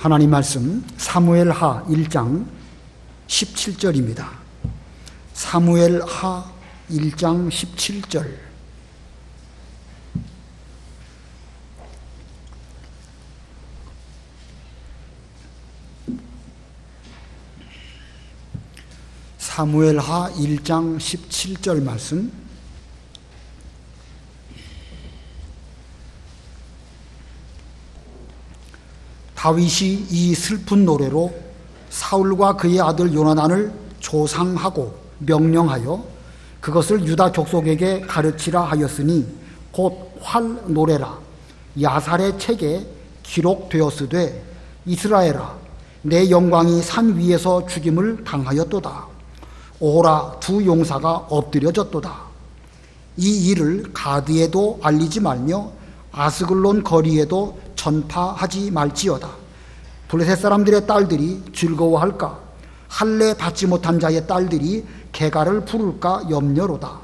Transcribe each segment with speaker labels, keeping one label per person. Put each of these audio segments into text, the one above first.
Speaker 1: 하나님 말씀 사무엘하 1장 17절입니다. 사무엘하 1장 17절. 사무엘하 1장 17절 말씀. 다윗이 이 슬픈 노래로 사울과 그의 아들 요나단을 조상하고 명령하여 그것을 유다 족속에게 가르치라 하였으니 곧 활 노래라. 야살의 책에 기록되었으되 이스라엘아 내 영광이 산 위에서 죽임을 당하였도다. 오호라 두 용사가 엎드려졌도다. 이 일을 가드에도 알리지 말며 아스글론 거리에도 전파하지 말지어다. 블레셋 사람들의 딸들이 즐거워할까? 할례 받지 못한 자의 딸들이 개가를 부를까 염려로다.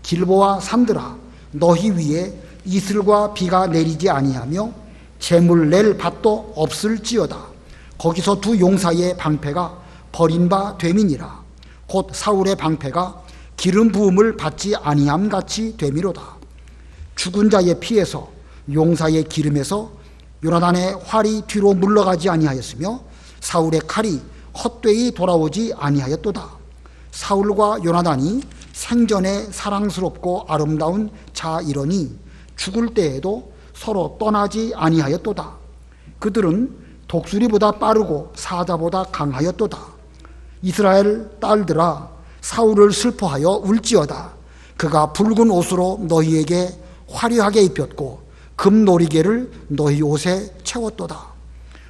Speaker 1: 길보아 산들아 너희 위에 이슬과 비가 내리지 아니하며 재물 낼 밭도 없을지어다. 거기서 두 용사의 방패가 버린 바 됨이니라. 곧 사울의 방패가 기름 부음을 받지 아니함 같이 됨이로다. 죽은 자의 피에서 용사의 기름에서 요나단의 활이 뒤로 물러가지 아니하였으며 사울의 칼이 헛되이 돌아오지 아니하였도다. 사울과 요나단이 생전에 사랑스럽고 아름다운 자이러니 죽을 때에도 서로 떠나지 아니하였도다. 그들은 독수리보다 빠르고 사자보다 강하였도다. 이스라엘 딸들아 사울을 슬퍼하여 울지어다. 그가 붉은 옷으로 너희에게 화려하게 입혔고 금노리개를 너희 옷에 채웠도다.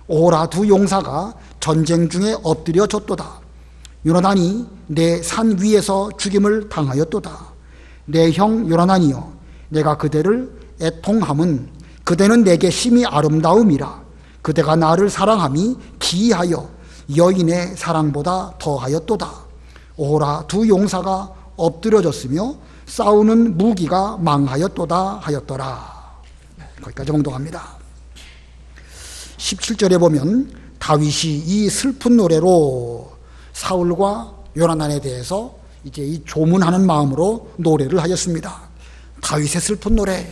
Speaker 1: 오라 두 용사가 전쟁 중에 엎드려졌도다. 요나단이 내 산 위에서 죽임을 당하였도다. 내 형 요나단이여 내가 그대를 애통함은 그대는 내게 심히 아름다움이라. 그대가 나를 사랑함이 기이하여 여인의 사랑보다 더하였도다. 오라 두 용사가 엎드려졌으며 싸우는 무기가 망하였도다 하였더라. 거기까지 봉독합니다. 17절에 보면 다윗이 이 슬픈 노래로 사울과 요나단에 대해서 이제 이 조문하는 마음으로 노래를 하였습니다. 다윗의 슬픈 노래.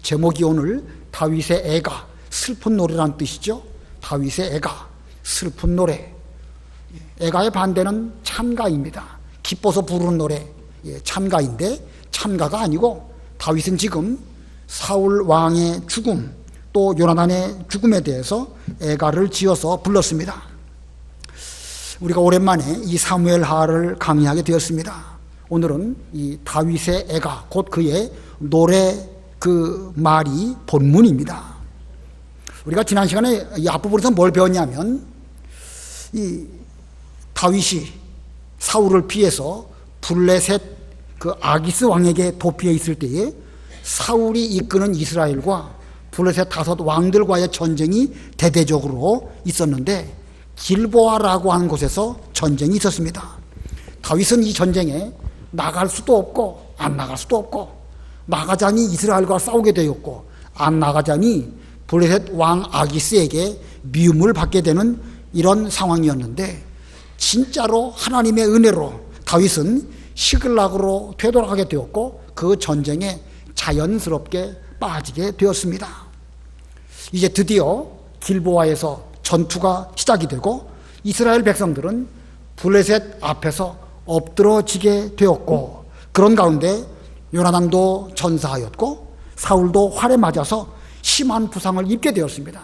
Speaker 1: 제목이 오늘 다윗의 애가 슬픈 노래라는 뜻이죠. 다윗의 애가 슬픈 노래. 애가의 반대는 찬가입니다. 기뻐서 부르는 노래 찬가인데 찬가가 아니고 다윗은 지금 사울 왕의 죽음 또 요나단의 죽음에 대해서 애가를 지어서 불렀습니다. 우리가 오랜만에 이 사무엘하를 강의하게 되었습니다. 오늘은 이 다윗의 애가 곧 그의 노래 그 말이 본문입니다. 우리가 지난 시간에 이 앞부분에서 뭘 배웠냐면 이 다윗이 사울을 피해서 블레셋 그 아기스 왕에게 도피해 있을 때에 사울이 이끄는 이스라엘과 블레셋 다섯 왕들과의 전쟁이 대대적으로 있었는데 길보아라고 하는 곳에서 전쟁이 있었습니다. 다윗은 이 전쟁에 나갈 수도 없고 안 나갈 수도 없고 나가자니 이스라엘과 싸우게 되었고 안 나가자니 블레셋 왕 아기스에게 미움을 받게 되는 이런 상황이었는데 진짜로 하나님의 은혜로 다윗은 시글락으로 되돌아가게 되었고 그 전쟁에 자연스럽게 빠지게 되었습니다. 이제 드디어 길보아에서 전투가 시작이 되고 이스라엘 백성들은 블레셋 앞에서 엎드러지게 되었고 그런 가운데 요나단도 전사하였고 사울도 활에 맞아서 심한 부상을 입게 되었습니다.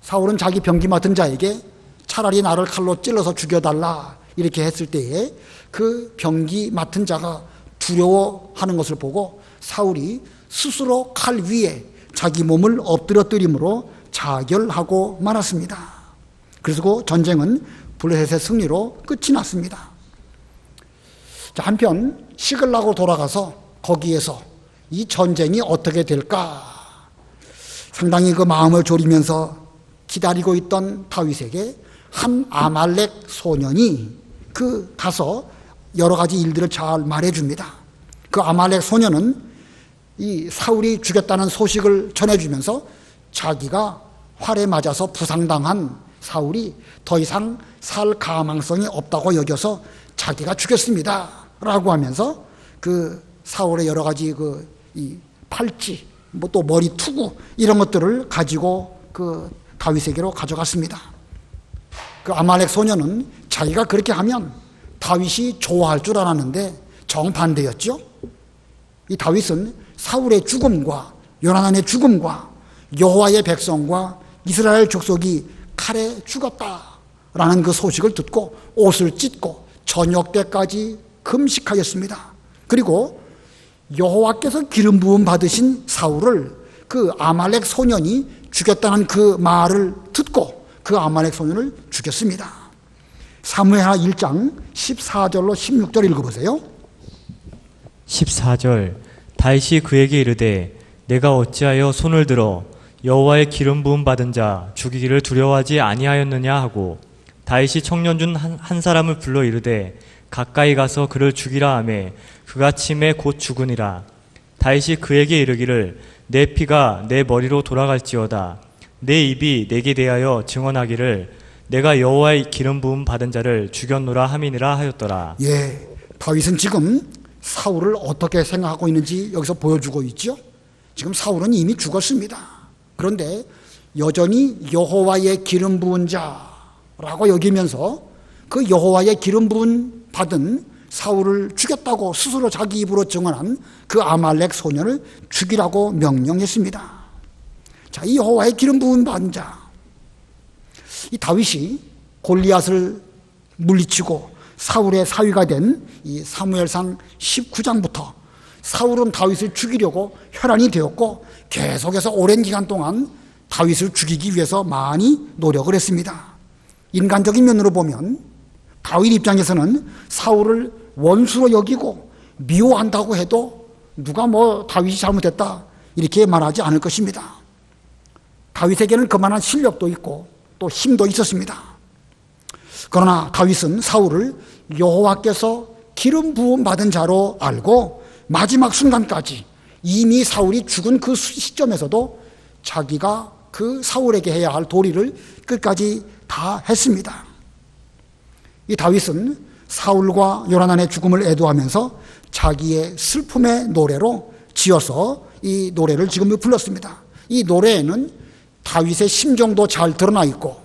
Speaker 1: 사울은 자기 병기 맡은 자에게 차라리 나를 칼로 찔러서 죽여달라 이렇게 했을 때에 그 병기 맡은 자가 두려워하는 것을 보고 사울이 스스로 칼 위에 자기 몸을 엎드려뜨림으로 자결하고 말았습니다. 그래서 전쟁은 블레셋의 승리로 끝이 났습니다. 한편 시글락으로 돌아가서 거기에서 이 전쟁이 어떻게 될까 상당히 그 마음을 졸이면서 기다리고 있던 다윗에게 한 아말렉 소년이 그 가서 여러 가지 일들을 잘 말해줍니다. 그 아말렉 소년은 이 사울이 죽였다는 소식을 전해주면서 자기가 활에 맞아서 부상당한 사울이 더 이상 살 가망성이 없다고 여겨서 자기가 죽였습니다 라고 하면서 그 사울의 여러 가지 이 팔찌, 뭐 또 머리 투구 이런 것들을 가지고 그 다윗에게로 가져갔습니다. 그 아말렉 소녀는 자기가 그렇게 하면 다윗이 좋아할 줄 알았는데 정반대였죠. 이 다윗은 사울의 죽음과 요나단의 죽음과 여호와의 백성과 이스라엘 족속이 칼에 죽었다라는 그 소식을 듣고 옷을 찢고 저녁 때까지 금식하였습니다. 그리고 여호와께서 기름 부음 받으신 사울을 그 아말렉 소년이 죽였다는 그 말을 듣고 그 아말렉 소년을 죽였습니다. 사무엘하 1장 14절로 16절 읽어보세요.
Speaker 2: 14절 다윗이 그에게 이르되 내가 어찌하여 손을 들어 여호와의 기름 부음 받은 자 죽이기를 두려워하지 아니하였느냐 하고 다윗이 청년 중 한 사람을 불러 이르되 가까이 가서 그를 죽이라 하매 그가 침에 곧 죽으니라. 다윗이 그에게 이르기를 내 피가 내 머리로 돌아갈지어다. 내 입이 내게 대하여 증언하기를 내가 여호와의 기름 부음 받은 자를 죽였노라 함이니라 하였더라.
Speaker 1: 예, 다윗은 지금 사울을 어떻게 생각하고 있는지 여기서 보여주고 있죠. 지금 사울은 이미 죽었습니다. 그런데 여전히 여호와의 기름 부은 자라고 여기면서 그 여호와의 기름 부은 받은 사울을 죽였다고 스스로 자기 입으로 증언한 그 아말렉 소년을 죽이라고 명령했습니다. 자, 이 여호와의 기름 부은 받은 자, 이 다윗이 골리앗을 물리치고 사울의 사위가 된 이 사무엘상 19장부터 사울은 다윗을 죽이려고 혈안이 되었고 계속해서 오랜 기간 동안 다윗을 죽이기 위해서 많이 노력을 했습니다. 인간적인 면으로 보면 다윗 입장에서는 사울을 원수로 여기고 미워한다고 해도 누가 뭐 다윗이 잘못했다 이렇게 말하지 않을 것입니다. 다윗에게는 그만한 실력도 있고 또 힘도 있었습니다. 그러나 다윗은 사울을 여호와께서 기름 부음 받은 자로 알고 마지막 순간까지 이미 사울이 죽은 그 시점에서도 자기가 그 사울에게 해야 할 도리를 끝까지 다 했습니다. 이 다윗은 사울과 요나단의 죽음을 애도하면서 자기의 슬픔의 노래로 지어서 이 노래를 지금 불렀습니다. 이 노래에는 다윗의 심정도 잘 드러나 있고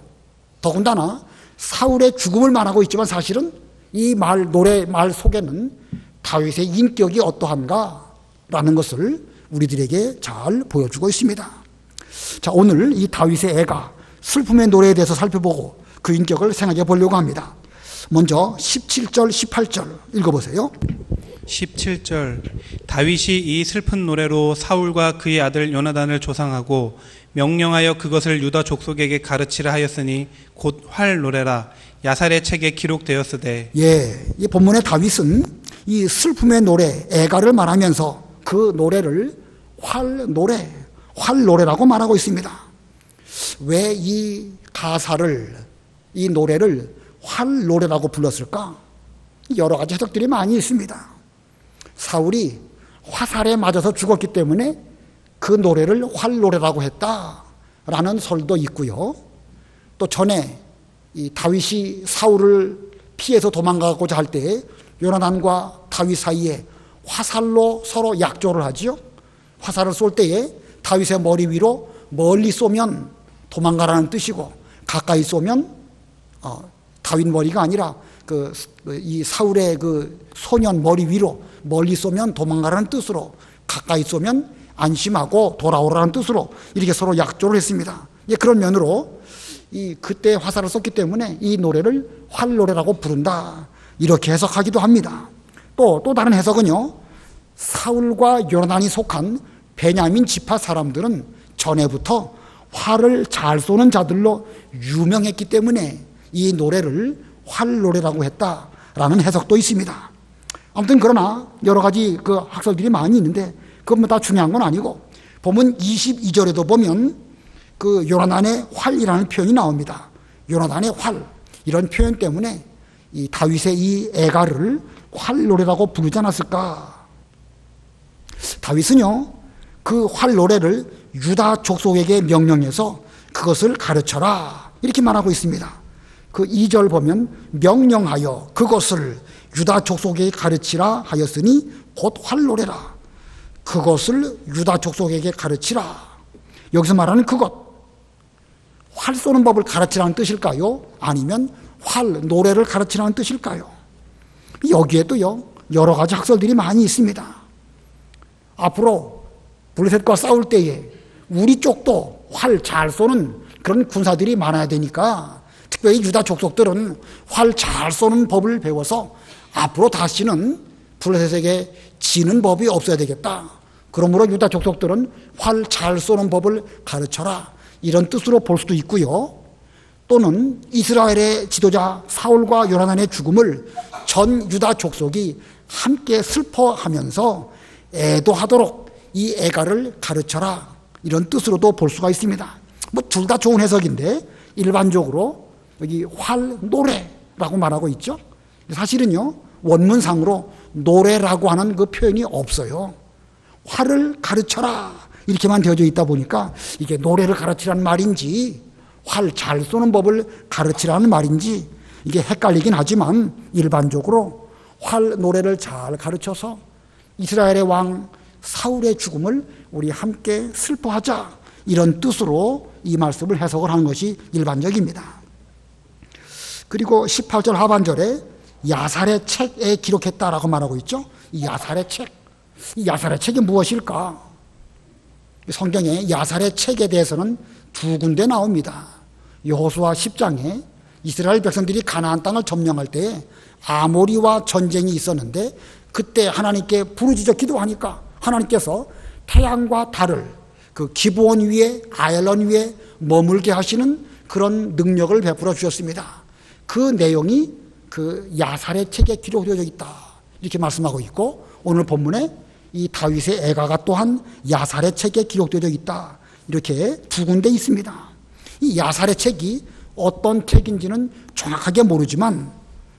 Speaker 1: 더군다나 사울의 죽음을 말하고 있지만 사실은 이 노래 말 속에는 다윗의 인격이 어떠한가라는 것을 우리들에게 잘 보여주고 있습니다. 자, 오늘 이 다윗의 애가 슬픔의 노래에 대해서 살펴보고 그 인격을 생각해 보려고 합니다. 먼저 17절, 18절 읽어보세요.
Speaker 3: 17절 다윗이 이 슬픈 노래로 사울과 그의 아들 요나단을 조상하고 명령하여 그것을 유다 족속에게 가르치라 하였으니 곧 활 노래라. 야살의 책에 기록되었으되.
Speaker 1: 예, 이 본문의 다윗은 이 슬픔의 노래 애가를 말하면서 그 노래를 활 노래라고 말하고 있습니다. 왜 이 가사를 이 노래를 활 노래라고 불렀을까? 여러 가지 해석들이 많이 있습니다. 사울이 화살에 맞아서 죽었기 때문에 그 노래를 활 노래라고 했다라는 설도 있고요. 또 전에 이 다윗이 사울을 피해서 도망가고자 할 때 요나단과 다윗 사이에 화살로 서로 약조를 하지요. 화살을 쏠 때에 다윗의 머리 위로 멀리 쏘면 도망가라는 뜻이고 가까이 쏘면 다윗 머리가 아니라 이 사울의 그 소년 머리 위로 멀리 쏘면 도망가라는 뜻으로 가까이 쏘면 안심하고 돌아오라는 뜻으로 이렇게 서로 약조를 했습니다. 그런 면으로 그때 화살을 쏘기 때문에 이 노래를 활노래라고 부른다 이렇게 해석하기도 합니다. 또 다른 해석은요, 사울과 요나단이 속한 베냐민 지파 사람들은 전에부터 활을 잘 쏘는 자들로 유명했기 때문에 이 노래를 활노래라고 했다라는 해석도 있습니다. 아무튼 그러나 여러 가지 그 학설들이 많이 있는데 그건 뭐 다 중요한 건 아니고 본문 22절에도 보면 그 요나단의 활이라는 표현이 나옵니다. 요나단의 활 이런 표현 때문에 이 다윗의 이 애가를 활노래라고 부르지 않았을까? 다윗은요 그 활노래를 유다 족속에게 명령해서 그것을 가르쳐라. 이렇게 말하고 있습니다. 그 2절 보면 명령하여 그것을 유다 족속에게 가르치라 하였으니 곧 활노래라. 그것을 유다 족속에게 가르치라. 여기서 말하는 그것, 활 쏘는 법을 가르치라는 뜻일까요? 아니면 활, 노래를 가르치라는 뜻일까요? 여기에도요, 여러 가지 학설들이 많이 있습니다. 앞으로 블레셋과 싸울 때에 우리 쪽도 활 잘 쏘는 그런 군사들이 많아야 되니까 특별히 유다 족속들은 활 잘 쏘는 법을 배워서 앞으로 다시는 블레셋에게 지는 법이 없어야 되겠다. 그러므로 유다 족속들은 활 잘 쏘는 법을 가르쳐라. 이런 뜻으로 볼 수도 있고요. 또는 이스라엘의 지도자 사울과 요나단의 죽음을 전 유다 족속이 함께 슬퍼하면서 애도하도록 이 애가를 가르쳐라. 이런 뜻으로도 볼 수가 있습니다. 뭐 둘 다 좋은 해석인데 일반적으로 여기 활 노래라고 말하고 있죠. 사실은요, 원문상으로 노래라고 하는 그 표현이 없어요. 활을 가르쳐라 이렇게만 되어져 있다 보니까 이게 노래를 가르치라는 말인지 활 잘 쏘는 법을 가르치라는 말인지 이게 헷갈리긴 하지만 일반적으로 활 노래를 잘 가르쳐서 이스라엘의 왕 사울의 죽음을 우리 함께 슬퍼하자, 이런 뜻으로 이 말씀을 해석을 하는 것이 일반적입니다. 그리고 18절 하반절에 야살의 책에 기록했다라고 말하고 있죠. 이 야살의 책, 이 야살의 책이 무엇일까? 성경에 야살의 책에 대해서는 두 군데 나옵니다. 여호수아 10장에 이스라엘 백성들이 가나안 땅을 점령할 때 아모리와 전쟁이 있었는데 그때 하나님께 부르짖어 기도하니까 하나님께서 태양과 달을 그 기브온 위에, 아얄론 위에 머물게 하시는 그런 능력을 베풀어 주셨습니다. 그 내용이 그 야살의 책에 기록되어 있다, 이렇게 말씀하고 있고, 오늘 본문에 이 다윗의 애가가 또한 야살의 책에 기록되어 있다, 이렇게 두 군데 있습니다. 이 야살의 책이 어떤 책인지는 정확하게 모르지만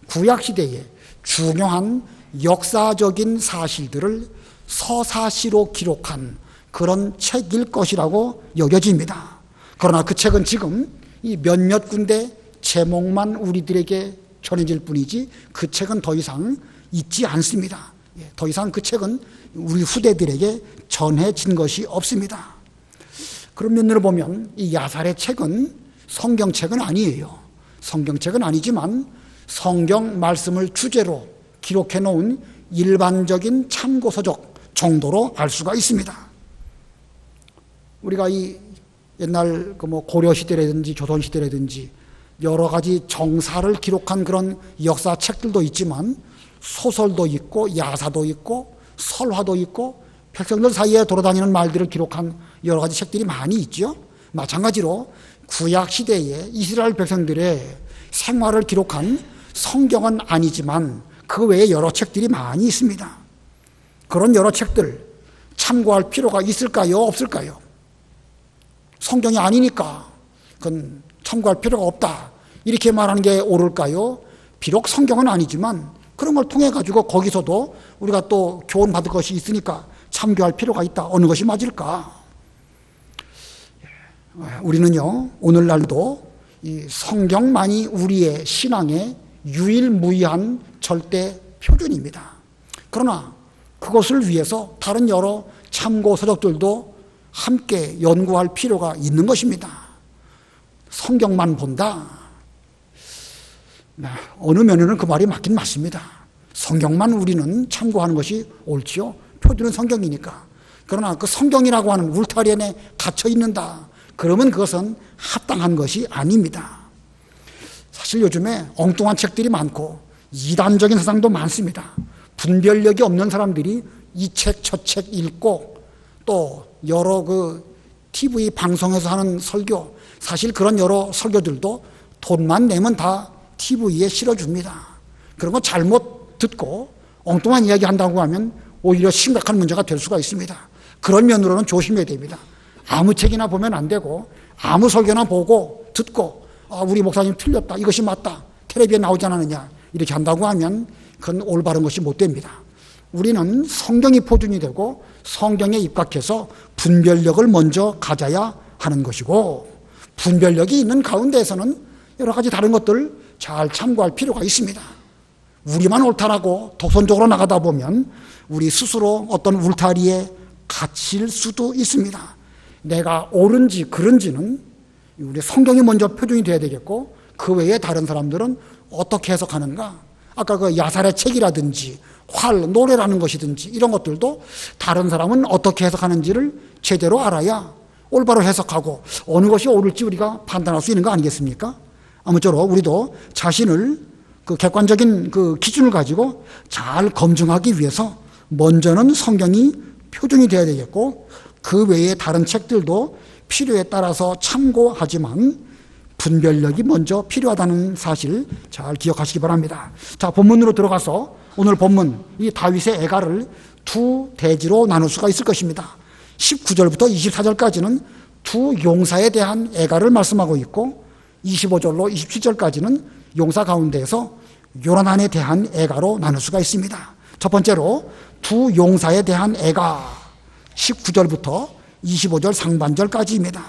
Speaker 1: 구약시대에 중요한 역사적인 사실들을 서사시로 기록한 그런 책일 것이라고 여겨집니다. 그러나 그 책은 지금 이 몇몇 군데 제목만 우리들에게 전해질 뿐이지 그 책은 더 이상 있지 않습니다. 더 이상 그 책은 우리 후대들에게 전해진 것이 없습니다. 그런 면으로 보면 이 야살의 책은 성경책은 아니에요. 성경책은 아니지만 성경 말씀을 주제로 기록해 놓은 일반적인 참고서적 정도로 알 수가 있습니다. 우리가 이 옛날 그 뭐 고려 시대라든지 조선 시대라든지 여러 가지 정사를 기록한 그런 역사 책들도 있지만 소설도 있고 야사도 있고 설화도 있고 백성들 사이에 돌아다니는 말들을 기록한 여러 가지 책들이 많이 있죠. 마찬가지로 구약 시대에 이스라엘 백성들의 생활을 기록한 성경은 아니지만 그 외에 여러 책들이 많이 있습니다. 그런 여러 책들 참고할 필요가 있을까요? 없을까요? 성경이 아니니까 그건 참고할 필요가 없다, 이렇게 말하는 게 옳을까요? 비록 성경은 아니지만 그런 걸 통해 가지고 거기서도 우리가 또 교훈 받을 것이 있으니까 참고할 필요가 있다, 어느 것이 맞을까? 우리는요, 오늘날도 이 성경만이 우리의 신앙의 유일무이한 절대 표준입니다. 그러나 그것을 위해서 다른 여러 참고 서적들도 함께 연구할 필요가 있는 것입니다. 성경만 본다, 어느 면에는 그 말이 맞긴 맞습니다. 성경만 우리는 참고하는 것이 옳지요. 표준은 성경이니까. 그러나 그 성경이라고 하는 울타리 안에 갇혀 있는다, 그러면 그것은 합당한 것이 아닙니다. 사실 요즘에 엉뚱한 책들이 많고 이단적인 세상도 많습니다. 분별력이 없는 사람들이 이 책 저 책 읽고 또 여러 그 TV 방송에서 하는 설교, 사실 그런 여러 설교들도 돈만 내면 다 TV에 실어줍니다. 그런 거 잘못 듣고 엉뚱한 이야기 한다고 하면 오히려 심각한 문제가 될 수가 있습니다. 그런 면으로는 조심해야 됩니다. 아무 책이나 보면 안 되고 아무 설교나 보고 듣고 우리 목사님 틀렸다, 이것이 맞다, 텔레비에 나오지 않았느냐, 이렇게 한다고 하면 그건 올바른 것이 못 됩니다. 우리는 성경이 표준이 되고 성경에 입각해서 분별력을 먼저 가져야 하는 것이고, 분별력이 있는 가운데에서는 여러 가지 다른 것들 잘 참고할 필요가 있습니다. 우리만 옳다라고 독선적으로 나가다 보면 우리 스스로 어떤 울타리에 갇힐 수도 있습니다. 내가 옳은지 그른지는 우리 성경이 먼저 표준이 돼야 되겠고, 그 외에 다른 사람들은 어떻게 해석하는가? 아까 그 야살의 책이라든지 활, 노래라는 것이든지 이런 것들도 다른 사람은 어떻게 해석하는지를 제대로 알아야 올바로 해석하고 어느 것이 옳을지 우리가 판단할 수 있는 거 아니겠습니까? 아무쪼록 우리도 자신을 그 객관적인 그 기준을 가지고 잘 검증하기 위해서 먼저는 성경이 표준이 돼야 되겠고, 그 외에 다른 책들도 필요에 따라서 참고하지만 분별력이 먼저 필요하다는 사실 잘 기억하시기 바랍니다. 자, 본문으로 들어가서 오늘 본문 이 다윗의 애가를 두 대지로 나눌 수가 있을 것입니다. 19절부터 24절까지는 두 용사에 대한 애가를 말씀하고 있고, 25절로 27절까지는 용사 가운데에서 요나단에 대한 애가로 나눌 수가 있습니다. 첫 번째로 두 용사에 대한 애가 19절부터 25절 상반절까지입니다.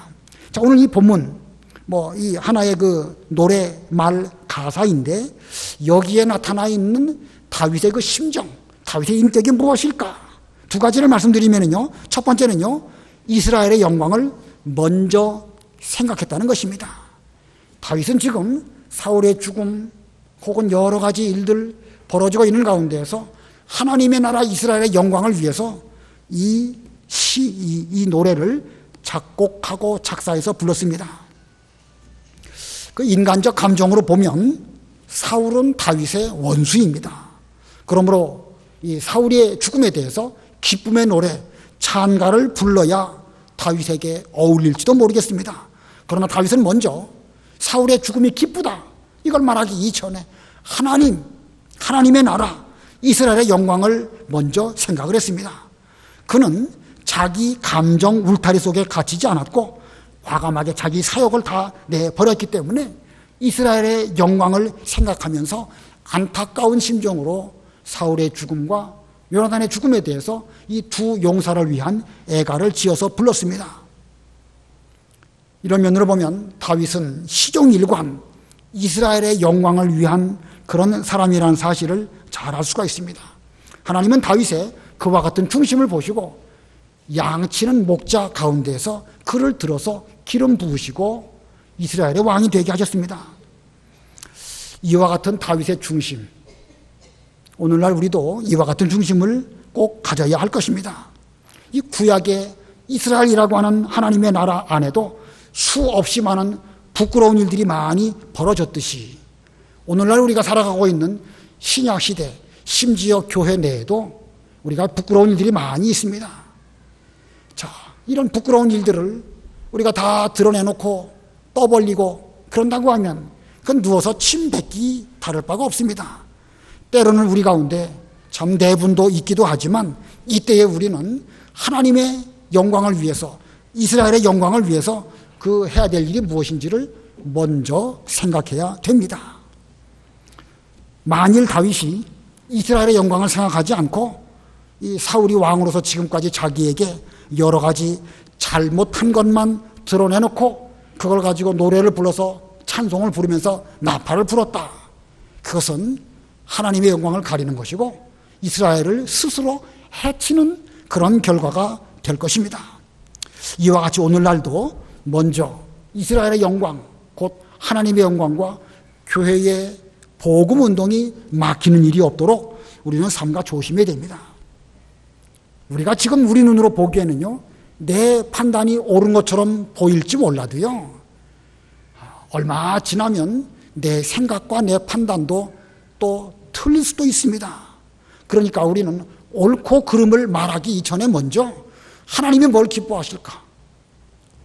Speaker 1: 자, 오늘 이 본문 이 하나의 그 노래 말 가사인데, 여기에 나타나 있는 다윗의 그 심정, 다윗의 인격이 무엇일까? 두 가지를 말씀드리면요, 첫 번째는요, 이스라엘의 영광을 먼저 생각했다는 것입니다. 다윗은 지금 사울의 죽음 혹은 여러 가지 일들 벌어지고 있는 가운데에서 하나님의 나라 이스라엘의 영광을 위해서 이 노래를 작곡하고 작사해서 불렀습니다. 그 인간적 감정으로 보면 사울은 다윗의 원수입니다. 그러므로 이 사울의 죽음에 대해서 기쁨의 노래, 찬가를 불러야 다윗에게 어울릴지도 모르겠습니다. 그러나 다윗은 먼저 사울의 죽음이 기쁘다, 이걸 말하기 이전에 하나님의 나라, 이스라엘의 영광을 먼저 생각을 했습니다. 그는 자기 감정 울타리 속에 갇히지 않았고 과감하게 자기 사역을 다 내버렸기 때문에 이스라엘의 영광을 생각하면서 안타까운 심정으로 사울의 죽음과 요나단의 죽음에 대해서 이 두 용사를 위한 애가를 지어서 불렀습니다. 이런 면으로 보면 다윗은 시종일관 이스라엘의 영광을 위한 그런 사람이라는 사실을 잘 알 수가 있습니다. 하나님은 다윗의 그와 같은 중심을 보시고 양치는 목자 가운데에서 그를 들어서 기름 부으시고 이스라엘의 왕이 되게 하셨습니다. 이와 같은 다윗의 중심, 오늘날 우리도 이와 같은 중심을 꼭 가져야 할 것입니다. 이 구약의 이스라엘이라고 하는 하나님의 나라 안에도 수없이 많은 부끄러운 일들이 많이 벌어졌듯이 오늘날 우리가 살아가고 있는 신약 시대, 심지어 교회 내에도 우리가 부끄러운 일들이 많이 있습니다. 자, 이런 부끄러운 일들을 우리가 다 드러내놓고 떠벌리고 그런다고 하면 그건 누워서 침 뱉기 다를 바가 없습니다. 때로는 우리 가운데 참 내분도 있기도 하지만 이때에 우리는 하나님의 영광을 위해서, 이스라엘의 영광을 위해서 그 해야 될 일이 무엇인지를 먼저 생각해야 됩니다. 만일 다윗이 이스라엘의 영광을 생각하지 않고 이 사울이 왕으로서 지금까지 자기에게 여러 가지 잘못한 것만 드러내놓고 그걸 가지고 노래를 불러서 찬송을 부르면서 나팔을 불었다, 그것은 하나님의 영광을 가리는 것이고 이스라엘을 스스로 해치는 그런 결과가 될 것입니다. 이와 같이 오늘날도 먼저 이스라엘의 영광, 곧 하나님의 영광과 교회의 복음 운동이 막히는 일이 없도록 우리는 삼가 조심해야 됩니다. 우리가 지금 우리 눈으로 보기에는요, 내 판단이 옳은 것처럼 보일지 몰라도요, 얼마 지나면 내 생각과 내 판단도 또 틀릴 수도 있습니다. 그러니까 우리는 옳고 그름을 말하기 이전에 먼저 하나님이 뭘 기뻐하실까?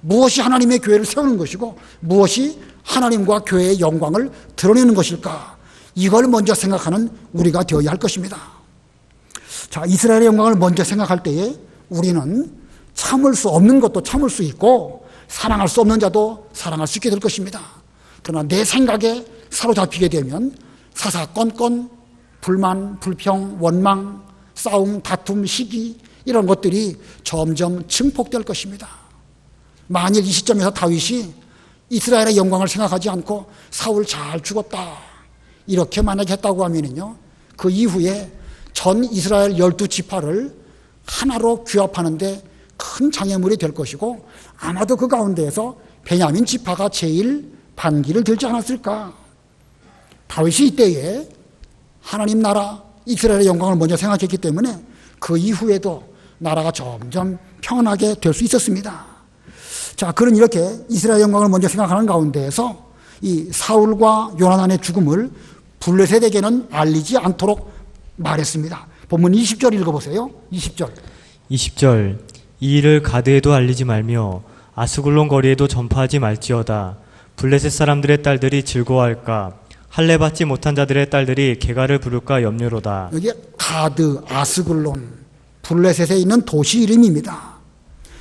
Speaker 1: 무엇이 하나님의 교회를 세우는 것이고 무엇이 하나님과 교회의 영광을 드러내는 것일까? 이걸 먼저 생각하는 우리가 되어야 할 것입니다. 자, 이스라엘의 영광을 먼저 생각할 때에 우리는 참을 수 없는 것도 참을 수 있고 사랑할 수 없는 자도 사랑할 수 있게 될 것입니다. 그러나 내 생각에 사로잡히게 되면 사사건건, 불만, 불평, 원망, 싸움, 다툼, 시기, 이런 것들이 점점 증폭될 것입니다. 만일 이 시점에서 다윗이 이스라엘의 영광을 생각하지 않고 사울 잘 죽었다 이렇게 만약에 했다고 하면은요, 그 이후에 전 이스라엘 12지파를 하나로 규합하는데 큰 장애물이 될 것이고, 아마도 그 가운데에서 베냐민 지파가 제일 반기를 들지 않았을까. 다윗이 이때에 하나님 나라 이스라엘의 영광을 먼저 생각했기 때문에 그 이후에도 나라가 점점 평안하게 될 수 있었습니다. 자, 그런 이렇게 이스라엘 영광을 먼저 생각하는 가운데에서 이 사울과 요나단의 죽음을 블레셋에게는 알리지 않도록 말했습니다. 본문 20절 읽어보세요. 20절.
Speaker 2: 20절 이 일을 가드에도 알리지 말며 아스글론 거리에도 전파하지 말지어다. 블레셋 사람들의 딸들이 즐거워할까? 할례 받지 못한 자들의 딸들이 개가를 부를까 염려로다.
Speaker 1: 여기 가드, 아스글론, 블레셋에 있는 도시 이름입니다.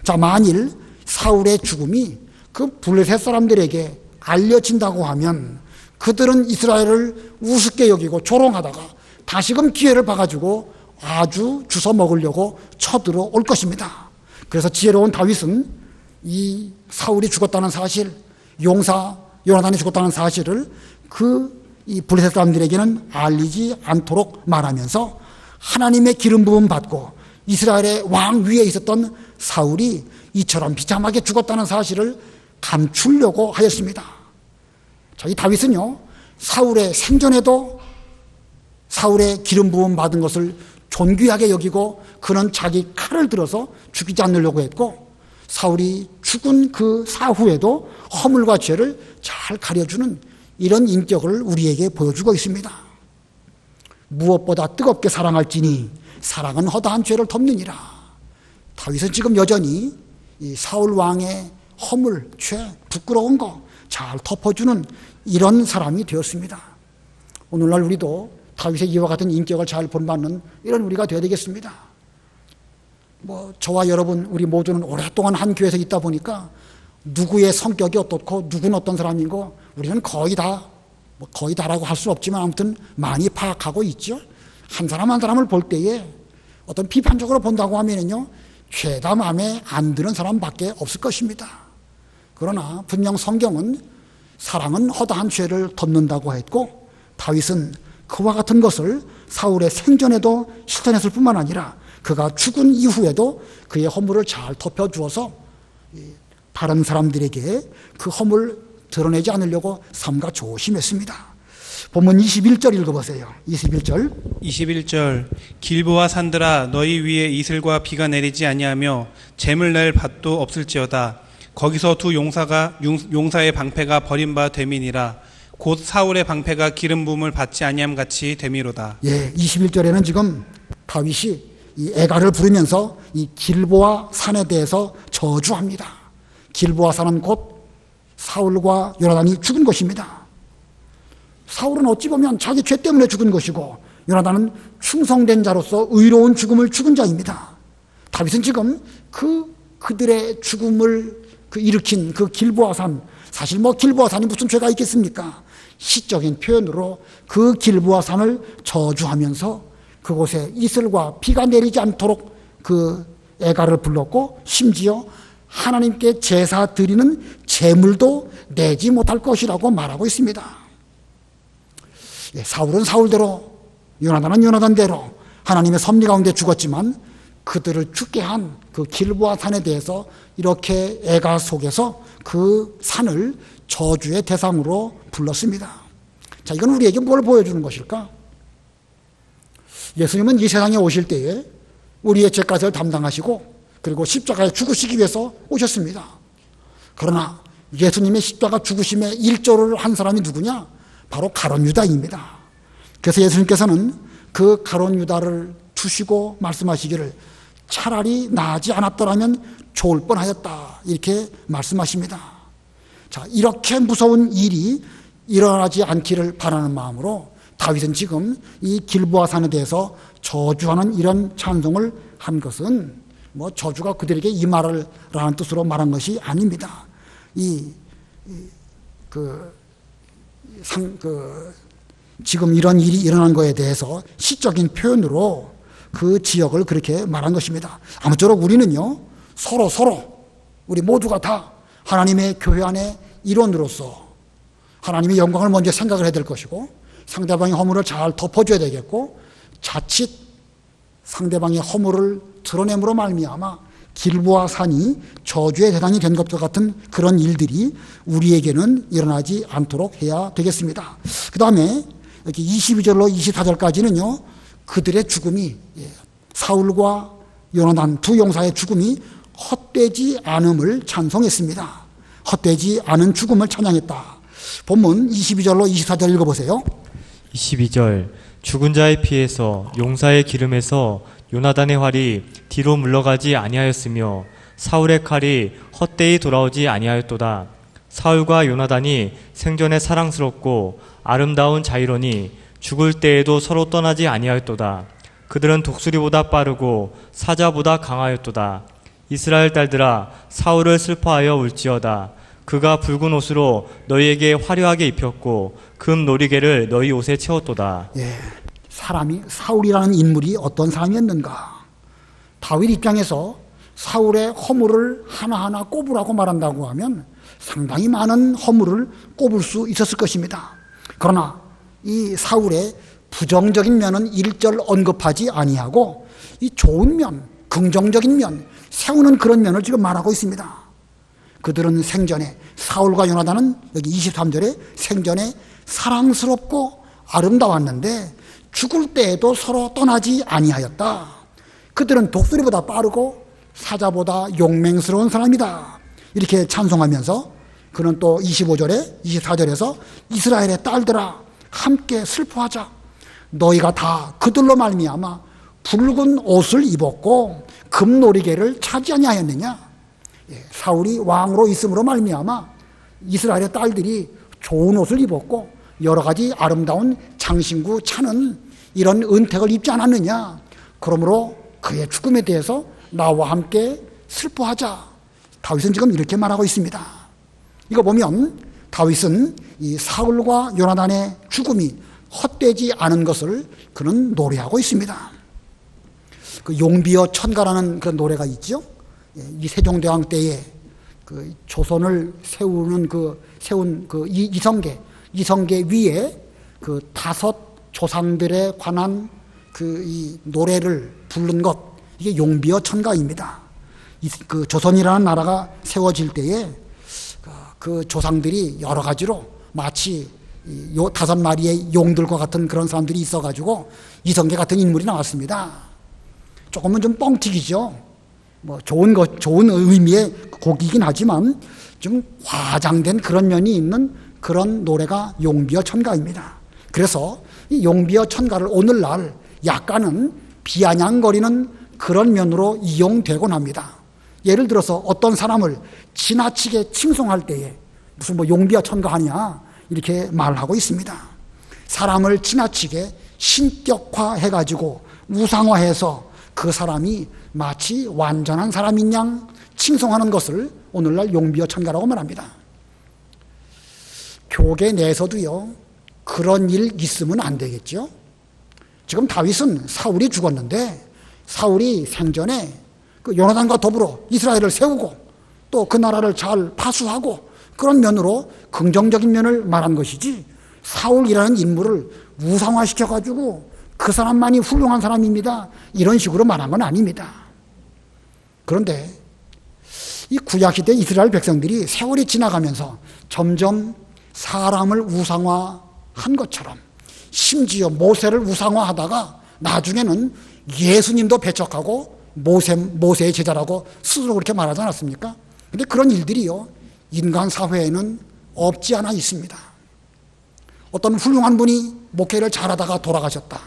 Speaker 1: 자, 만일 사울의 죽음이 그 블레셋 사람들에게 알려진다고 하면 그들은 이스라엘을 우습게 여기고 조롱하다가 다시금 기회를 봐가지고 아주 주워 먹으려고 쳐들어올 것입니다. 그래서 지혜로운 다윗은 이 사울이 죽었다는 사실, 용사 요나단이 죽었다는 사실을 이 블레셋 사람들에게는 알리지 않도록 말하면서 하나님의 기름 부음 받고 이스라엘의 왕 위에 있었던 사울이 이처럼 비참하게 죽었다는 사실을 감추려고 하였습니다. 자, 이 다윗은요, 사울의 생전에도 사울의 기름 부음 받은 것을 존귀하게 여기고 그는 자기 칼을 들어서 죽이지 않으려고 했고, 사울이 죽은 그 사후에도 허물과 죄를 잘 가려주는 이런 인격을 우리에게 보여주고 있습니다. 무엇보다 뜨겁게 사랑할지니 사랑은 허다한 죄를 덮느니라. 다윗은 지금 여전히 이 사울 왕의 허물, 죄, 부끄러운 거 잘 덮어주는 이런 사람이 되었습니다. 오늘날 우리도 다윗의 이와 같은 인격을 잘 본받는 이런 우리가 되어야 되겠습니다. 저와 여러분 우리 모두는 오랫동안 한 교회에서 있다 보니까 누구의 성격이 어떻고 누구는 어떤 사람이고 우리는 거의 다라고 할 수 없지만 아무튼 많이 파악하고 있죠. 한 사람 한 사람을 볼 때에 어떤 비판적으로 본다고 하면은요, 죄다 마음에 안 드는 사람밖에 없을 것입니다. 그러나 분명 성경은 사랑은 허다한 죄를 덮는다고 했고, 다윗은 그와 같은 것을 사울의 생전에도 실천했을 뿐만 아니라 그가 죽은 이후에도 그의 허물을 잘 덮어주어서 다른 사람들에게 그 허물을 드러내지 않으려고 삼가 조심했습니다. 본문 21절 읽어보세요. 21절.
Speaker 3: 길보아 산들아 너희 위에 이슬과 비가 내리지 아니하며 재물 낼 밭도 없을지어다. 거기서 두 용사의 방패가 버림바 됨이니라. 곧 사울의 방패가 기름 부음을 받지 아니함 같이 됨이로다.
Speaker 1: 21절에는 지금 다윗이 이 애가를 부르면서 이 길보아 산에 대해서 저주합니다. 길보아 산은 곧 사울과 요나단이 죽은 것입니다. 사울은 어찌 보면 자기 죄 때문에 죽은 것이고, 요나단은 충성된 자로서 의로운 죽음을 죽은 자입니다. 다윗은 지금 그들의 죽음을 일으킨 그 길보아산, 사실 길보아산이 무슨 죄가 있겠습니까? 시적인 표현으로 그 길보아산을 저주하면서 그곳에 이슬과 비가 내리지 않도록 그 애가를 불렀고, 심지어 하나님께 제사 드리는 제물도 내지 못할 것이라고 말하고 있습니다. 사울은 사울대로, 요나단은 요나단대로 하나님의 섭리 가운데 죽었지만 그들을 죽게 한 그 길보아 산에 대해서 이렇게 애가 속에서 그 산을 저주의 대상으로 불렀습니다. 자, 이건 우리에게 뭘 보여주는 것일까? 예수님은 이 세상에 오실 때에 우리의 죄값을 담당하시고 그리고 십자가에 죽으시기 위해서 오셨습니다. 그러나 예수님의 십자가 죽으심에 일조를 한 사람이 누구냐? 바로 가룟 유다입니다. 그래서 예수님께서는 그 가룟 유다를 두시고 말씀하시기를 차라리 나지 않았더라면 좋을 뻔하였다, 이렇게 말씀하십니다. 자, 이렇게 무서운 일이 일어나지 않기를 바라는 마음으로 다윗은 지금 이 길보아 산에 대해서 저주하는 이런 찬송을 한 것은 저주가 그들에게 임하라는 뜻으로 말한 것이 아닙니다. 지금 이런 일이 일어난 것에 대해서 시적인 표현으로 그 지역을 그렇게 말한 것입니다. 아무쪼록 우리는요, 서로 우리 모두가 다 하나님의 교회 안에 일원으로서 하나님의 영광을 먼저 생각을 해야 될 것이고 상대방의 허물을 잘 덮어줘야 되겠고 자칫 상대방의 허물을 드러냄으로 말미암아 길보아 산이 저주의 대상이 된 것과 같은 그런 일들이 우리에게는 일어나지 않도록 해야 되겠습니다. 그 다음에 이렇게 22절로 24절까지는요, 그들의 죽음이, 사울과 요나단 두 용사의 죽음이 헛되지 않음을 찬송했습니다. 헛되지 않은 죽음을 찬양했다. 본문 22절로 24절 읽어보세요.
Speaker 2: 22절 죽은 자의 피에서 용사의 기름에서 요나단의 활이 뒤로 물러가지 아니하였으며 사울의 칼이 헛되이 돌아오지 아니하였도다. 사울과 요나단이 생전에 사랑스럽고 아름다운 자이러니 죽을 때에도 서로 떠나지 아니하였도다. 그들은 독수리보다 빠르고 사자보다 강하였도다. 이스라엘 딸들아, 사울을 슬퍼하여 울지어다. 그가 붉은 옷으로 너희에게 화려하게 입혔고 금 놀이개를 너희 옷에 채웠도다.
Speaker 1: 사울이라는 인물이 어떤 사람이었는가? 다윗 입장에서 사울의 허물을 하나하나 꼽으라고 말한다고 하면 상당히 많은 허물을 꼽을 수 있었을 것입니다. 그러나 이 사울의 부정적인 면은 일절 언급하지 아니하고 이 좋은 면, 긍정적인 면, 세우는 그런 면을 지금 말하고 있습니다. 그들은 생전에, 사울과 요나단은 여기 23절에 생전에 사랑스럽고 아름다웠는데 죽을 때에도 서로 떠나지 아니하였다. 그들은 독수리보다 빠르고 사자보다 용맹스러운 사람이다. 이렇게 찬송하면서 그는 또 25절에 24절에서 이스라엘의 딸들아 함께 슬퍼하자. 너희가 다 그들로 말미암아 붉은 옷을 입었고 금놀이개를 차지 아니하였느냐. 사울이 왕으로 있음으로 말미암아 이스라엘의 딸들이 좋은 옷을 입었고 여러 가지 아름다운 장신구 차는 이런 은택을 입지 않았느냐. 그러므로 그의 죽음에 대해서 나와 함께 슬퍼하자. 다윗은 지금 이렇게 말하고 있습니다. 이거 보면 다윗은 이 사울과 요나단의 죽음이 헛되지 않은 것을 그는 노래하고 있습니다. 그 용비어 천가라는 그런 노래가 있죠. 이 세종대왕 때에 그 조선을 세운 이성계 위에 그 5 조상들에 관한 이 노래를 부른 것, 이게 용비어 천가입니다. 그 조선이라는 나라가 세워질 때에 그 조상들이 여러 가지로 마치 5마리의 용들과 같은 그런 사람들이 있어가지고 이성계 같은 인물이 나왔습니다. 조금은 좀 뻥튀기죠. 뭐 좋은 의미의 곡이긴 하지만 좀 과장된 그런 면이 있는 그런 노래가 용비어 천가입니다. 그래서 이 용비어 천가를 오늘날 약간은 비아냥거리는 그런 면으로 이용되곤 합니다. 예를 들어서 어떤 사람을 지나치게 칭송할 때에 무슨 뭐 용비어 천가하냐 이렇게 말하고 있습니다. 사람을 지나치게 신격화해가지고 우상화해서 그 사람이 마치 완전한 사람인 양 칭송하는 것을 오늘날 용비어 천가라고 말합니다. 교계 내에서도요, 그런 일 있으면 안 되겠죠. 지금 다윗은 사울이 죽었는데 사울이 생전에 그 요나단과 더불어 이스라엘을 세우고 또 그 나라를 잘 파수하고 그런 면으로 긍정적인 면을 말한 것이지, 사울이라는 인물을 우상화시켜가지고 그 사람만이 훌륭한 사람입니다 이런 식으로 말한 건 아닙니다. 그런데 이 구약시대 이스라엘 백성들이 세월이 지나가면서 점점 사람을 우상화한 것처럼, 심지어 모세를 우상화하다가 나중에는 예수님도 배척하고 모세의 제자라고 스스로 그렇게 말하지 않았습니까? 근데 그런 일들이요, 인간 사회에는 없지 않아 있습니다. 어떤 훌륭한 분이 목회를 잘하다가 돌아가셨다.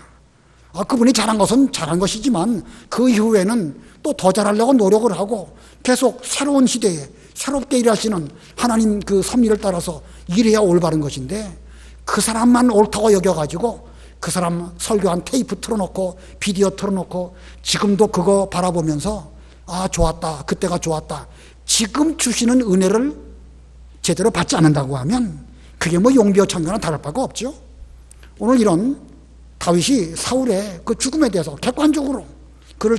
Speaker 1: 그분이 잘한 것은 잘한 것이지만 그 이후에는 또 더 잘하려고 노력을 하고 계속 새로운 시대에 새롭게 일하시는 하나님 그 섭리를 따라서 일해야 올바른 것인데, 그 사람만 옳다고 여겨가지고 그 사람 설교한 테이프 틀어놓고 비디오 틀어놓고 지금도 그거 바라보면서 좋았다, 그때가 좋았다, 지금 주시는 은혜를 제대로 받지 않는다고 하면 그게 뭐 용비어 천가나 다를 바가 없죠. 오늘 이런 다윗이 사울의 그 죽음에 대해서 객관적으로 그를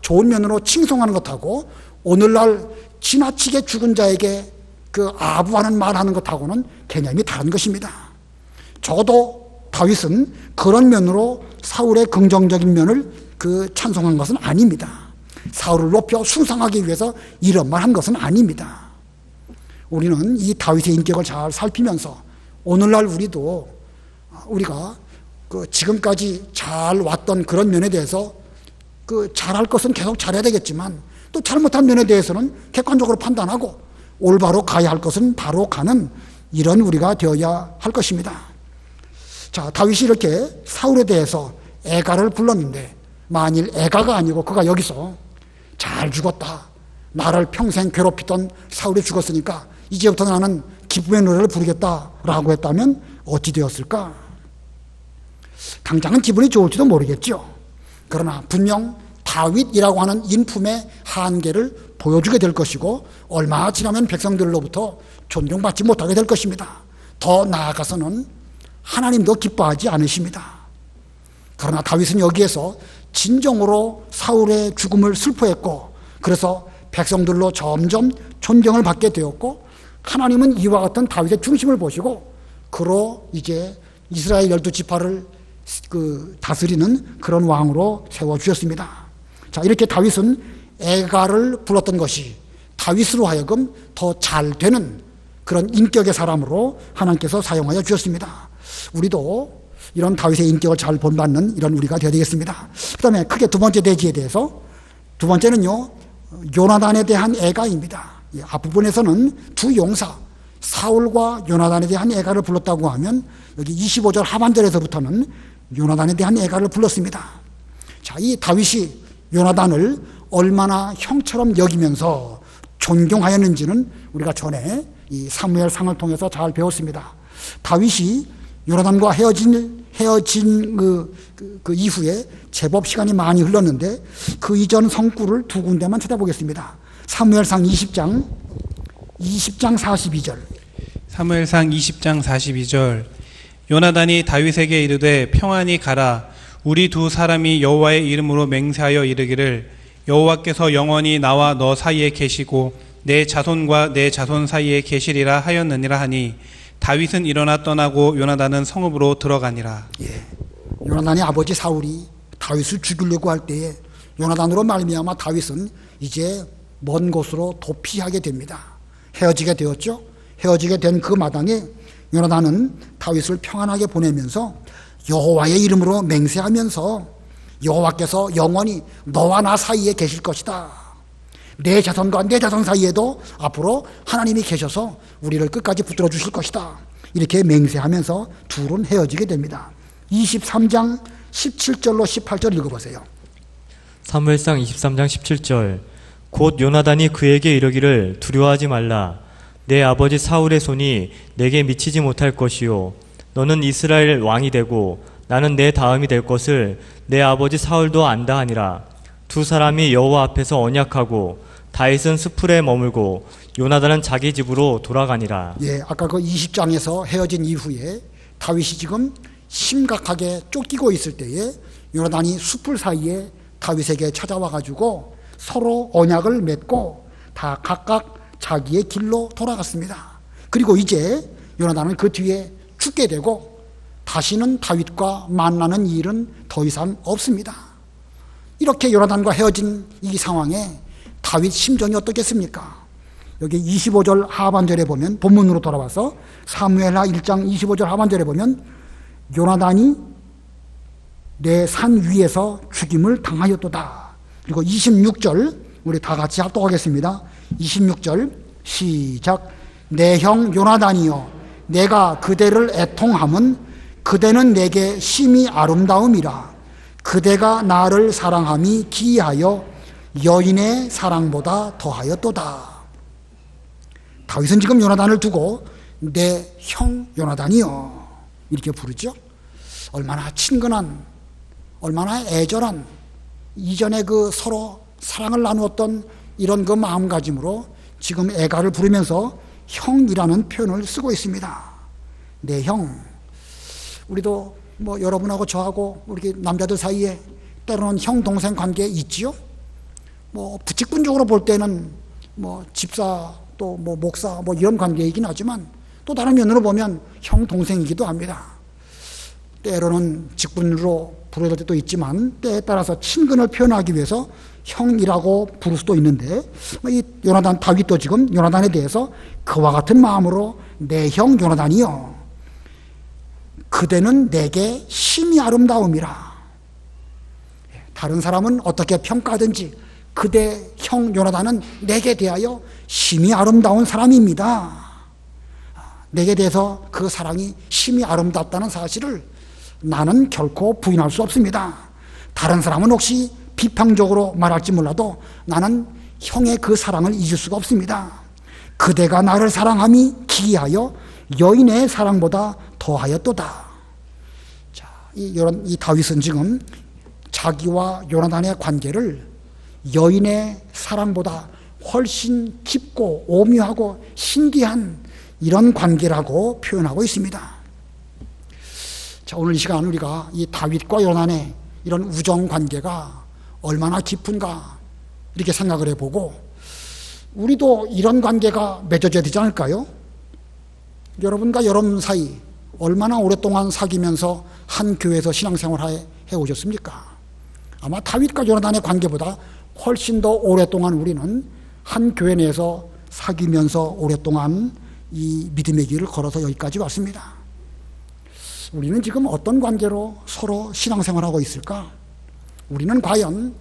Speaker 1: 좋은 면으로 칭송하는 것하고 오늘날 지나치게 죽은 자에게 그 아부하는 말하는 것하고는 개념이 다른 것입니다. 적어도 다윗은 그런 면으로 사울의 긍정적인 면을 찬송한 것은 아닙니다. 사울을 높여 숭상하기 위해서 이런 말 한 것은 아닙니다. 우리는 이 다윗의 인격을 잘 살피면서 오늘날 우리가 지금까지 잘 왔던 그런 면에 대해서 잘할 것은 계속 잘해야 되겠지만 또 잘못한 면에 대해서는 객관적으로 판단하고 올바로 가야 할 것은 바로 가는 이런 우리가 되어야 할 것입니다. 자, 다윗이 이렇게 사울에 대해서 애가를 불렀는데 만일 애가가 아니고 그가 여기서 잘 죽었다, 나를 평생 괴롭히던 사울이 죽었으니까 이제부터 나는 기쁨의 노래를 부르겠다라고 했다면 어찌 되었을까? 당장은 기분이 좋을지도 모르겠죠. 그러나 분명 다윗이라고 하는 인품의 한계를 보여주게 될 것이고 얼마 지나면 백성들로부터 존경받지 못하게 될 것입니다. 더 나아가서는 하나님도 기뻐하지 않으십니다. 그러나 다윗은 여기에서 진정으로 사울의 죽음을 슬퍼했고 그래서 백성들로 점점 존경을 받게 되었고 하나님은 이와 같은 다윗의 중심을 보시고 그로 이제 이스라엘 12지파를 다스리는 그런 왕으로 세워주셨습니다. 자, 이렇게 다윗은 애가를 불렀던 것이 다윗으로 하여금 더 잘 되는 그런 인격의 사람으로 하나님께서 사용하여 주셨습니다. 우리도 이런 다윗의 인격을 잘 본받는 이런 우리가 되어야 되겠습니다. 그 다음에 크게 두 번째 대지에 대해서, 두 번째는요, 요나단에 대한 애가입니다. 앞부분에서는 두 용사 사울과 요나단에 대한 애가를 불렀다고 하면 여기 25절 하반절에서부터는 요나단에 대한 애가를 불렀습니다. 자, 이 다윗이 요나단을 얼마나 형처럼 여기면서 존경하였는지는 우리가 전에 이 사무엘상을 통해서 잘 배웠습니다. 다윗이 요나단과 헤어진 그 이후에 제법 시간이 많이 흘렀는데 그 이전 성구를 두 군데만 찾아보겠습니다. 사무엘상 20장 42절.
Speaker 3: 사무엘상 20장 42절. 요나단이 다윗에게 이르되 평안히 가라. 우리 두 사람이 여호와의 이름으로 맹세하여 이르기를 여호와께서 영원히 나와 너 사이에 계시고 내 자손과 내 자손 사이에 계시리라 하였느니라 하니 다윗은 일어나 떠나고 요나단은 성읍으로 들어가니라.
Speaker 1: 예. 요나단의 아버지 사울이 다윗을 죽이려고 할 때에 요나단으로 말미암아 다윗은 이제 먼 곳으로 도피하게 됩니다. 헤어지게 되었죠. 헤어지게 된 그 마당에 요나단은 다윗을 평안하게 보내면서 여호와의 이름으로 맹세하면서 여호와께서 영원히 너와 나 사이에 계실 것이다. 내 자손과 내 자손 사이에도 앞으로 하나님이 계셔서 우리를 끝까지 붙들어 주실 것이다. 이렇게 맹세하면서 둘은 헤어지게 됩니다. 23장 17절로 18절 읽어보세요.
Speaker 2: 사무엘상 23장 17절. 곧 요나단이 그에게 이르기를 두려워하지 말라. 내 아버지 사울의 손이 내게 미치지 못할 것이요 너는 이스라엘 왕이 되고 나는 내 다음이 될 것을 내 아버지 사울도 안다 하니라. 두 사람이 여호와 앞에서 언약하고 다윗은 스풀에 머물고 요나단은 자기 집으로 돌아가니라.
Speaker 1: 예, 아까 그 20장에서 헤어진 이후에 다윗이 지금 심각하게 쫓기고 있을 때에 요나단이 숲을 사이에 다윗에게 찾아와 가지고 서로 언약을 맺고 다 각각 자기의 길로 돌아갔습니다. 그리고 이제 요나단은 그 뒤에 죽게 되고 다시는 다윗과 만나는 일은 더 이상 없습니다. 이렇게 요나단과 헤어진 이 상황에 다윗 심정이 어떻겠습니까? 여기 25절 하반절에 보면, 본문으로 돌아와서 사무엘하 1장 25절 하반절에 보면 요나단이 내 산 위에서 죽임을 당하였도다. 그리고 26절 우리 다 같이 합독하겠습니다. 26절 시작. 내 형 요나단이여 내가 그대를 애통함은 그대는 내게 심히 아름다움이라. 그대가 나를 사랑함이 기이하여 여인의 사랑보다 더하였도다. 다윗은 지금 요나단을 두고 내 형 요나단이여 이렇게 부르죠. 얼마나 친근한, 얼마나 애절한, 이전에 그 서로 사랑을 나누었던 이런 그 마음가짐으로 지금 애가를 부르면서 형이라는 표현을 쓰고 있습니다. 내 형. 우리도 뭐 여러분하고 저하고 우리 남자들 사이에 때로는 형 동생 관계 있지요. 뭐 부칙분적으로 볼 때는 뭐 집사 또 뭐 목사 뭐 이런 관계이긴 하지만 또 다른 면으로 보면 형 동생이기도 합니다. 때로는 직분으로 부를 때도 있지만 때에 따라서 친근을 표현하기 위해서 형이라고 부를 수도 있는데 이 요나단 다윗도 지금 요나단에 대해서 그와 같은 마음으로 내 형 요나단이여 그대는 내게 심히 아름다움이라. 다른 사람은 어떻게 평가하든지 그대 형 요나단은 내게 대하여 심히 아름다운 사람입니다. 내게 대해서 그 사랑이 심히 아름답다는 사실을 나는 결코 부인할 수 없습니다. 다른 사람은 혹시 비판적으로 말할지 몰라도 나는 형의 그 사랑을 잊을 수가 없습니다. 그대가 나를 사랑함이 기이하여 여인의 사랑보다 더하였도다. 자, 이 다윗은 지금 자기와 요나단의 관계를 여인의 사랑보다 훨씬 깊고 오묘하고 신기한 이런 관계라고 표현하고 있습니다. 자, 오늘 이 시간 우리가 이 다윗과 요나단의 이런 우정 관계가 얼마나 깊은가 이렇게 생각을 해보고 우리도 이런 관계가 맺어져야 되지 않을까요? 여러분과 여러분 사이 얼마나 오랫동안 사귀면서 한 교회에서 신앙생활 해오셨습니까? 아마 다윗과 요나단의 관계보다 훨씬 더 오랫동안 우리는 한 교회 내에서 사귀면서 오랫동안 이 믿음의 길을 걸어서 여기까지 왔습니다. 우리는 지금 어떤 관계로 서로 신앙생활하고 있을까? 우리는 과연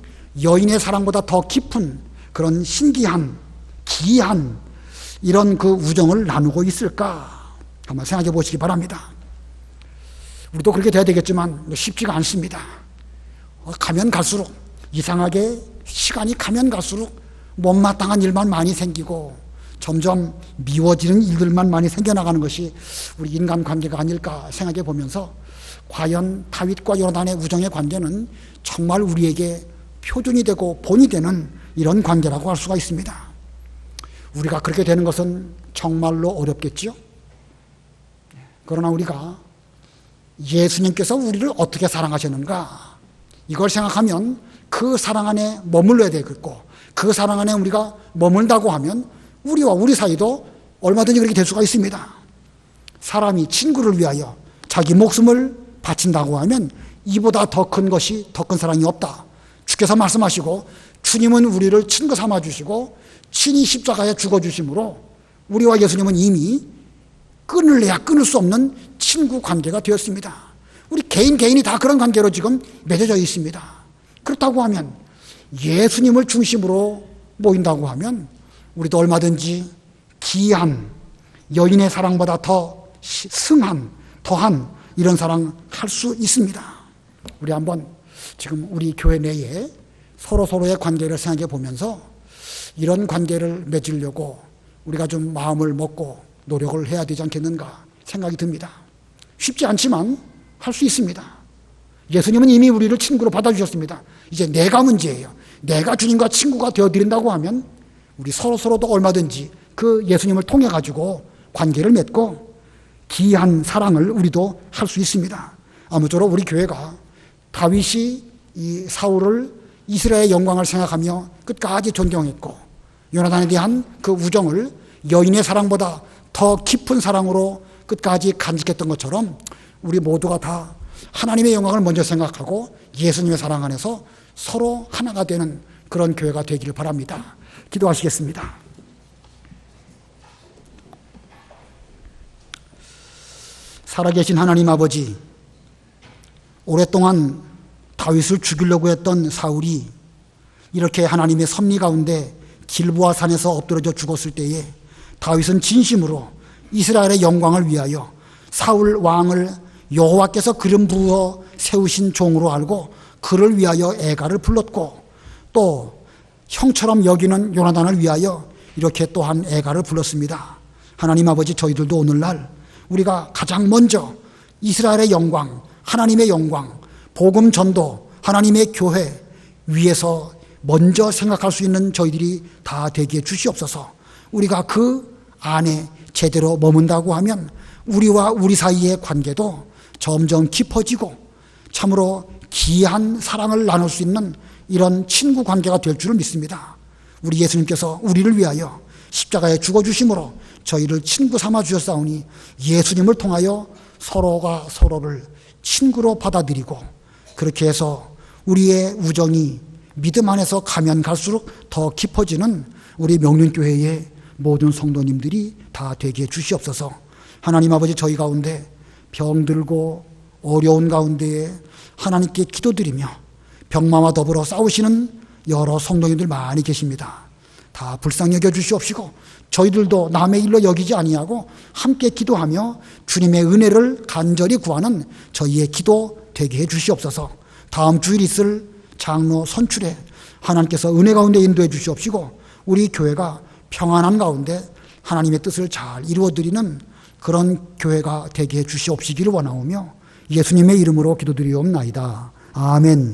Speaker 1: 여인의 사랑보다 더 깊은 그런 신기한, 기이한 이런 그 우정을 나누고 있을까? 한번 생각해 보시기 바랍니다. 우리도 그렇게 돼야 되겠지만 쉽지가 않습니다. 가면 갈수록 이상하게 시간이 가면 갈수록 못마땅한 일만 많이 생기고 점점 미워지는 일들만 많이 생겨나가는 것이 우리 인간관계가 아닐까 생각해 보면서 과연 다윗과 요나단의 우정의 관계는 정말 우리에게 표준이 되고 본이 되는 이런 관계라고 할 수가 있습니다. 우리가 그렇게 되는 것은 정말로 어렵겠지요. 그러나 우리가 예수님께서 우리를 어떻게 사랑하셨는가 이걸 생각하면 그 사랑 안에 머물러야 되겠고 그 사랑 안에 우리가 머물다고 하면 우리와 우리 사이도 얼마든지 그렇게 될 수가 있습니다. 사람이 친구를 위하여 자기 목숨을 바친다고 하면 이보다 더 큰 것이 더 큰 사랑이 없다. 주께서 말씀하시고 주님은 우리를 친구 삼아 주시고 친히 십자가에 죽어 주심으로 우리와 예수님은 이미 끊을래야 끊을 수 없는 친구 관계가 되었습니다. 우리 개인이 다 그런 관계로 지금 맺어져 있습니다. 그렇다고 하면 예수님을 중심으로 모인다고 하면 우리도 얼마든지 기이한 여인의 사랑보다 더 승한 더한 이런 사랑 할 수 있습니다. 우리 한번 지금 우리 교회 내에 서로의 관계를 생각해 보면서 이런 관계를 맺으려고 우리가 좀 마음을 먹고 노력을 해야 되지 않겠는가 생각이 듭니다. 쉽지 않지만 할 수 있습니다. 예수님은 이미 우리를 친구로 받아주셨습니다. 이제 내가 문제예요. 내가 주님과 친구가 되어드린다고 하면 우리 서로도 얼마든지 그 예수님을 통해 가지고 관계를 맺고 기이한 사랑을 우리도 할 수 있습니다. 아무쪼록 우리 교회가 다윗이 이 사울을 이스라엘의 영광을 생각하며 끝까지 존경했고 요나단에 대한 그 우정을 여인의 사랑보다 더 깊은 사랑으로 끝까지 간직했던 것처럼 우리 모두가 다 하나님의 영광을 먼저 생각하고 예수님의 사랑 안에서 서로 하나가 되는 그런 교회가 되기를 바랍니다. 기도하시겠습니다. 살아계신 하나님 아버지, 오랫동안 다윗을 죽이려고 했던 사울이 이렇게 하나님의 섭리 가운데 길보아 산에서 엎드러져 죽었을 때에 다윗은 진심으로 이스라엘의 영광을 위하여 사울 왕을 여호와께서 기름 부어 세우신 종으로 알고 그를 위하여 애가를 불렀고 또 형처럼 여기는 요나단을 위하여 이렇게 또한 애가를 불렀습니다. 하나님 아버지, 저희들도 오늘날 우리가 가장 먼저 이스라엘의 영광, 하나님의 영광, 복음 전도, 하나님의 교회 위에서 먼저 생각할 수 있는 저희들이 다 되게 주시옵소서. 우리가 그 안에 제대로 머문다고 하면 우리와 우리 사이의 관계도 점점 깊어지고 참으로 귀한 사랑을 나눌 수 있는 이런 친구 관계가 될 줄을 믿습니다. 우리 예수님께서 우리를 위하여 십자가에 죽어주심으로 저희를 친구 삼아 주셨사오니 예수님을 통하여 서로가 서로를 친구로 받아들이고 그렇게 해서 우리의 우정이 믿음 안에서 가면 갈수록 더 깊어지는 우리 명륜교회의 모든 성도님들이 다 되게 해 주시옵소서. 하나님 아버지, 저희 가운데 병들고 어려운 가운데에 하나님께 기도드리며 병마와 더불어 싸우시는 여러 성도님들 많이 계십니다. 다 불쌍히 여겨 주시옵시고 저희들도 남의 일로 여기지 아니하고 함께 기도하며 주님의 은혜를 간절히 구하는 저희의 기도 되게 해 주시옵소서. 다음 주일 있을 장로 선출에 하나님께서 은혜 가운데 인도해 주시옵시고 우리 교회가 평안한 가운데 하나님의 뜻을 잘 이루어드리는 그런 교회가 되게 해 주시옵시기를 원하오며 예수님의 이름으로 기도드리옵나이다. 아멘.